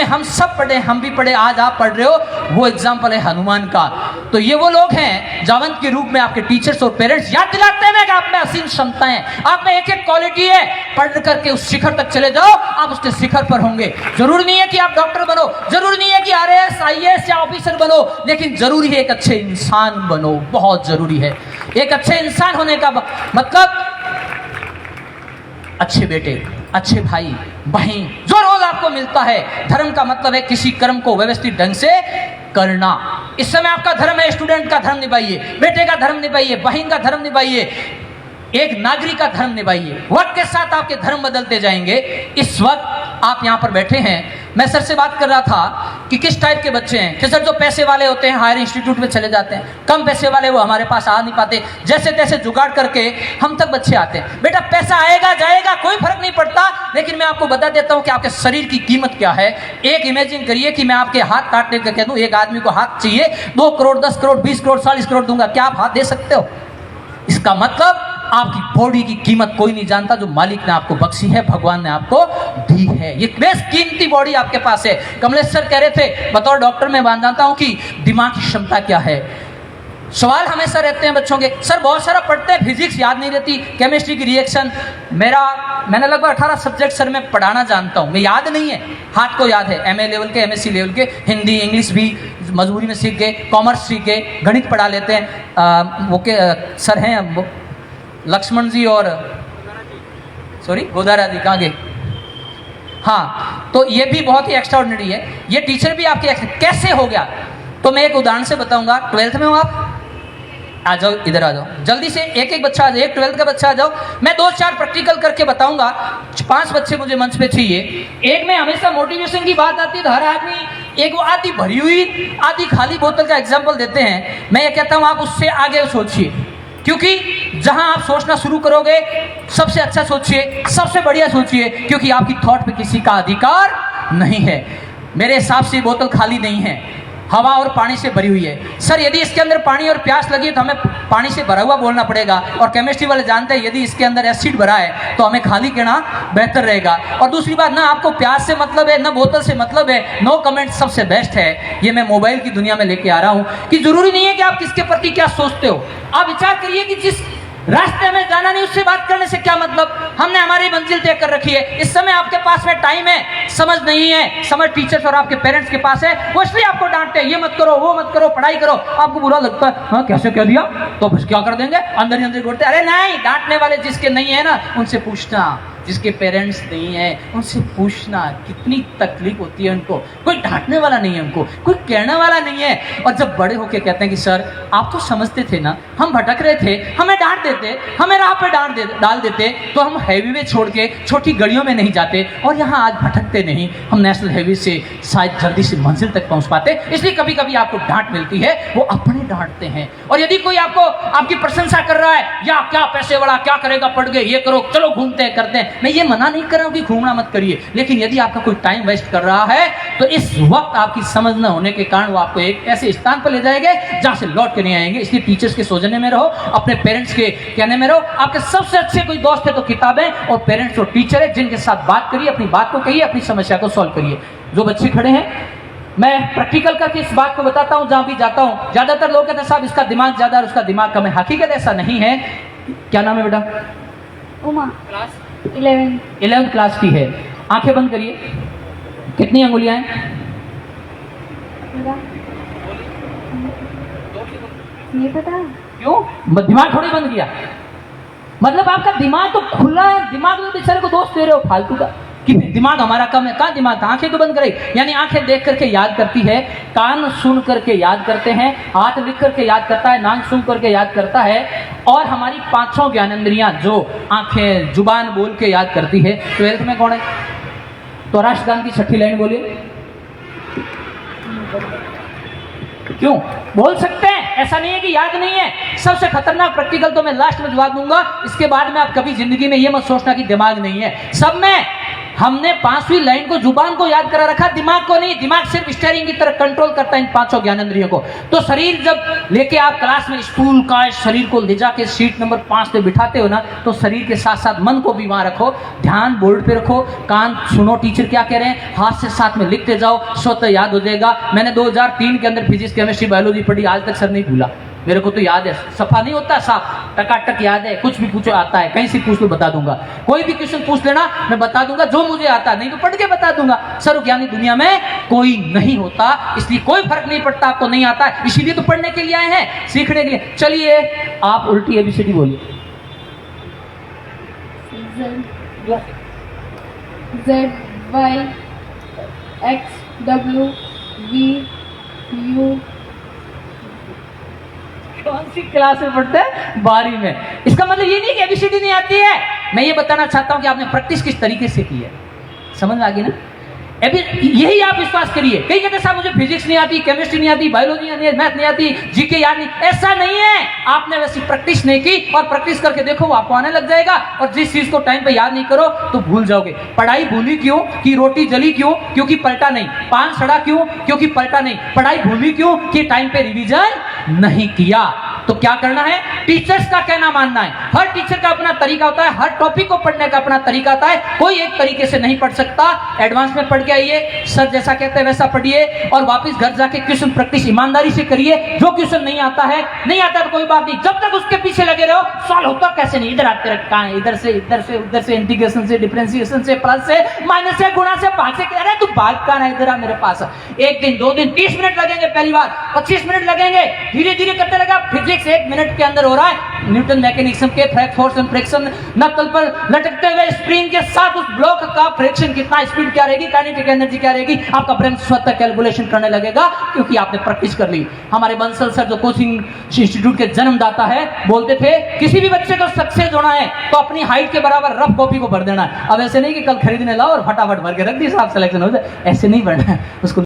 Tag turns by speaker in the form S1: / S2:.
S1: हम सब पढ़े, हम भी पढ़े, आज आप पढ़ रहे हो, वो एग्जाम्पल है हनुमान का। तो ये वो लोग हैं जावंत के रूप में आपके टीचर्स और पेरेंट्स याद दिलाते हैं कि आप में असीम क्षमताएं, आप में एक एक क्वालिटी है, पढ़ करके उस शिखर तक चले जाओ, आप उसके शिखर पर होंगे। जरूरी नहीं है कि आप डॉक्टर बनो, जरूरी नहीं है कि आरएएस आईएएस या ऑफिसर बनो, लेकिन जरूरी है एक अच्छे इंसान बनो, बहुत जरूरी है। एक अच्छे इंसान होने का मतलब अच्छे बेटे, अच्छे भाई बहन, जो रोल आपको मिलता है। धर्म का मतलब है किसी कर्म को व्यवस्थित ढंग से करना। इस समय आपका धर्म है, स्टूडेंट का धर्म निभाइए, बेटे का धर्म निभाइए, बहन का धर्म निभाइए, एक नागरिक का धर्म निभाइए। वक्त के साथ आपके धर्म बदलते जाएंगे। इस वक्त आप यहाँ पर बैठे हैं, मैं सर से बात कर रहा था कि किस टाइप के बच्चे हैं। कि सर जो पैसे वाले होते हैं हायर इंस्टीट्यूट में चले जाते हैं, कम पैसे वाले वो हमारे पास आ नहीं पाते, जैसे तैसे जुगाड़ करके हम तक बच्चे आते हैं। बेटा पैसा आएगा जाएगा कोई फर्क नहीं पड़ता, लेकिन मैं आपको बता देता हूँ कि आपके शरीर की कीमत क्या है। एक इमेजिन करिए कि मैं आपके हाथ काटने का कह दूँ, एक आदमी को हाथ चाहिए 2 करोड़ 10 करोड़ 20 करोड़ 40 करोड़ दूंगा, क्या आप हाथ दे सकते हो? इसका मतलब आपकी बॉडी की कीमत कोई नहीं जानता जो मालिक ने आपको बख्शी है, भगवान ने आपको दी है। ये बेस्ट कीमती बॉडी आपके पास है। कमलेश सर कह रहे थे बतौर डॉक्टर मैं जानता हूं कि दिमाग की क्षमता क्या है। सवाल हमेशा रहते हैं बच्चों के, सर बहुत सारा पढ़ते हैं, फिजिक्स याद नहीं रहती, केमिस्ट्री की रिएक्शन, मैंने लगभग 18 सब्जेक्ट सर मैं पढ़ाना जानता हूँ, मैं याद नहीं है, हाथ को याद है, एमए लेवल के, एमएससी लेवल के, हिंदी इंग्लिश भी मजबूरी में सीख गए, कॉमर्स सीख गए, गणित पढ़ा लेते हैं। वो के सर हैं लक्ष्मण जी और गोदारा जी, कहाँ गए? हाँ, तो ये भी बहुत ही एक्स्ट्राऑर्डिनरी है। ये टीचर भी आपके कैसे हो गया, तो मैं एक उदाहरण से बताऊंगा। 12th में हो आप, आ जाओ, इधर आ जाओ, जल्दी से एक एक बच्चा आ जाओ, एक 12th का बच्चा आ जाओ। मैं 2-4 प्रैक्टिकल करके बताऊंगा। 5 बच्चे मुझे मंच पे चाहिए। एक में हमेशा मोटिवेशन की बात आती है तो हर आदमी एक वो आधी भरी हुई आधी खाली बोतल का एग्जाम्पल देते हैं। मैं ये कहता हूँ आप उससे आगे सोचिए, क्योंकि जहां आप सोचना शुरू करोगे सबसे अच्छा सोचिए, सबसे बढ़िया सोचिए, क्योंकि आपकी थॉट पे किसी का अधिकार नहीं है। मेरे हिसाब से बोतल खाली नहीं है, हवा और पानी से भरी हुई है। सर यदि इसके अंदर पानी और प्यास लगी है तो हमें पानी से भरा हुआ बोलना पड़ेगा, और केमिस्ट्री वाले जानते हैं यदि इसके अंदर एसिड भरा है तो हमें खाली कहना बेहतर रहेगा। और दूसरी बात, ना आपको प्यास से मतलब है ना बोतल से मतलब है, नो कमेंट सबसे बेस्ट है। ये मैं मोबाइल की दुनिया में लेके आ रहा हूँ कि जरूरी नहीं है कि आप किसके प्रति क्या सोचते हो। आप विचार करिए कि जिस रास्ते में जाना नहीं उससे बात करने से क्या मतलब, हमने हमारी मंजिल तय कर रखी है। इस समय आपके पास में टाइम है, समझ नहीं है, समझ टीचर्स और आपके पेरेंट्स के पास है, वो इसलिए आपको डांटते हैं, ये मत करो वो मत करो, पढ़ाई करो। आपको बुरा लगता है, हाँ कैसे कह दिया, तो बस क्या कर देंगे, अंदर ही अंदर बोलते, अरे नहीं, डांटने वाले जिसके नहीं है ना उनसे पूछना, जिसके पेरेंट्स नहीं है उनसे पूछना कितनी तकलीफ होती है उनको। कोई डांटने वाला नहीं है उनको, कोई कहने वाला नहीं है। और जब बड़े होके कहते हैं कि सर आप तो समझते थे ना, हम भटक रहे थे, हमें डांट देते, हमें राह पे डाल देते तो हम हाईवे में छोड़ के छोटी गलियों में नहीं जाते और यहाँ आज भटकते नहीं, हम नेशनल हाईवे से शायद जल्दी से मंजिल तक पहुँच पाते। इसलिए कभी कभी आपको डांट मिलती है, वो अपने डांटते हैं। और यदि कोई आपको आपकी प्रशंसा कर रहा है, या क्या पैसे वाला, क्या करेगा पढ़ के, ये करो, चलो घूमते हैं करते हैं, मैं ये मना नहीं कर रहा हूं कि घूमना मत करिए, लेकिन यदि आपका कोई टाइम वेस्ट कर रहा है तो इस वक्त आपकी समझ न होने के कारण वो आपको एक ऐसे स्थान पर ले जाएंगे जहां से लौट के नहीं आएंगे। इसलिए टीचर्स के सौजन्य में रहो, अपने पेरेंट्स के कहने में रहो। आपके सबसे अच्छे कोई दोस्त है तो किताबें और पेरेंट्स और टीचर है, जिनके साथ बात करिए, अपनी बात को कहिए, अपनी समस्या को सॉल्व करिए। जो बच्चे खड़े हैं, मैं प्रैक्टिकल करके इस बात को बताता हूं जहां भी जाता हूं। ज्यादातर लोग कहते हैं साहब इसका दिमाग ज्यादा और उसका दिमाग कम है। हकीकत ऐसा नहीं है। क्या नाम है बेटा?
S2: उमा, क्लास 11th
S1: क्लास की है। आंखें बंद करिए। कितनी अंगुलियां हैं?
S2: नहीं पता।
S1: क्यों? दिमाग थोड़ी बंद किया, मतलब आपका दिमाग तो खुला है। दिमाग में बेचारे को दोस्त दे रहे हो फालतू का कि दिमाग हमारा कम है। कहाँ दिमाग? आंखें तो बंद करे, यानी आंखें देख करके याद करती है, कान सुन करके याद करते हैं, हाथ लिख करके याद करता है, नाक सुन करके याद करता है, और हमारी 5 ज्ञानेंद्रियां जो आंखें जुबान बोल के याद करती है। 12th में कौन है? तो राष्ट्रगान की 6ठी लाइन बोलिए। क्यों? बोल सकते हैं, ऐसा नहीं है कि याद नहीं है। सबसे खतरनाक प्रैक्टिकल तो मैं लास्ट में जवाब दूंगा, इसके बाद में आप कभी जिंदगी में ये मत सोचना कि दिमाग नहीं है। सब में हमने 5वीं लाइन को, जुबान को याद करा रखा, दिमाग को नहीं। दिमाग सिर्फ स्टीयरिंग की तरह कंट्रोल करता है इन 5 ज्ञानेंद्रियों को। तो शरीर जब लेके आप क्लास में स्टूल का शरीर को ले जाके सीट नंबर 5 पे बिठाते हो ना, तो शरीर के साथ साथ मन को भी वहां रखो, ध्यान बोर्ड पे रखो, कान सुनो टीचर क्या कह रहे हैं, हाथ से साथ में लिखते जाओ, स्वतः याद हो जाएगा। मैंने 2003 के अंदर फिजिक्स, केमिस्ट्री, बायोलॉजी पढ़ी, आज तक सर नहीं भूला, मेरे को तो याद है। सफा नहीं होता, साफ टकाटक याद है, कुछ भी पूछो आता है, कहीं से पूछ लो बता दूंगा, कोई भी क्वेश्चन पूछ लेना मैं बता दूंगा जो मुझे आता, नहीं तो पढ़ के बता दूंगा। सर्वज्ञानी दुनिया में कोई नहीं होता, इसलिए कोई फर्क नहीं पड़ता आपको नहीं आता है, इसीलिए तो पढ़ने के लिए आए हैं, सीखने के लिए। चलिए आप उल्टी एबीसीडी बोलिए।
S2: Z Y X W V U।
S1: कौन सी क्लास में पढ़ते हैं? 12वीं में। इसका मतलब ये नहीं कि एबीसीडी नहीं आती है, मैं ये बताना चाहता हूं कि आपने प्रैक्टिस किस तरीके से की है। समझ में आ गई ना? यही आप विश्वास करिए। कई कहते साहब मुझे फिजिक्स नहीं आती, केमिस्ट्री नहीं आती, बायोलॉजी नहीं आती, मैथ नहीं आती, जीके याद नहीं। ऐसा नहीं है, आपने वैसी प्रैक्टिस नहीं की, और प्रैक्टिस करके देखो वो आपको आने लग जाएगा। और जिस चीज को टाइम पे याद नहीं करो तो भूल जाओगे। पढ़ाई भूली क्यों? कि रोटी जली क्यों? क्योंकि पलटा नहीं। पान सड़ा क्यों? क्योंकि पलटा नहीं। पढ़ाई भूली क्यों? कि टाइम पे रिवीजन नहीं किया। तो क्या करना है? टीचर्स का कहना मानना है। हर टीचर का अपना तरीका होता है, हर टॉपिक को पढ़ने का अपना तरीका होता है, कोई एक तरीके से नहीं पढ़ सकता। एडवांस में पढ़ के आइए, सर जैसा कहते हैं वैसा पढ़िए, और वापस घर जाके क्वेश्चन प्रैक्टिस ईमानदारी से करिए। जो क्वेश्चन नहीं आता है तो कोई बात नहीं, जब तक उसके पीछे लगे रहो, सॉल्व होता कैसे नहीं, इधर आते रखा है, इधर से उधर से, इंटीग्रेशन से, डिफरेंशिएशन से, प्लस से, माइनस से, गुणा से, भाग से। अरे तू भाग का ना, इधर आ मेरे पास। 1 दिन 2 दिन 30 मिनट लगेंगे, पहली बार 25 मिनट लगेंगे, धीरे धीरे करते रहेगा। फिजिक्स 1 मिनट के अंदर हो रहा है। न्यूटन मैकेनिज्म के फोर्स एंड फ्रिक्शन, नक्कल पर लटकते हुए स्प्रिंग के साथ उस ब्लॉक का फ्रिक्शन कितना, स्पीड क्या रहेगी, काइनेटिक एनर्जी क्या रहेगी, आपका ब्रेन स्वतः कैलकुलेशन करने लगेगा, क्योंकि आपने प्रैक्टिस कर ली। हमारे बंसल सर जो कोचिंग इंस्टीट्यूट के जन्मदाता है, बोलते थे किसी भी बच्चे को सक्सेस होना है तो अपनी हाइट के बराबर रफ कॉपी को भर देना है। अब ऐसे नहीं कि कल खरीदने लाओ और फटाफट भर के रख दी, साहब सिलेक्शन हो जाए, ऐसे नहीं भरना है उसको।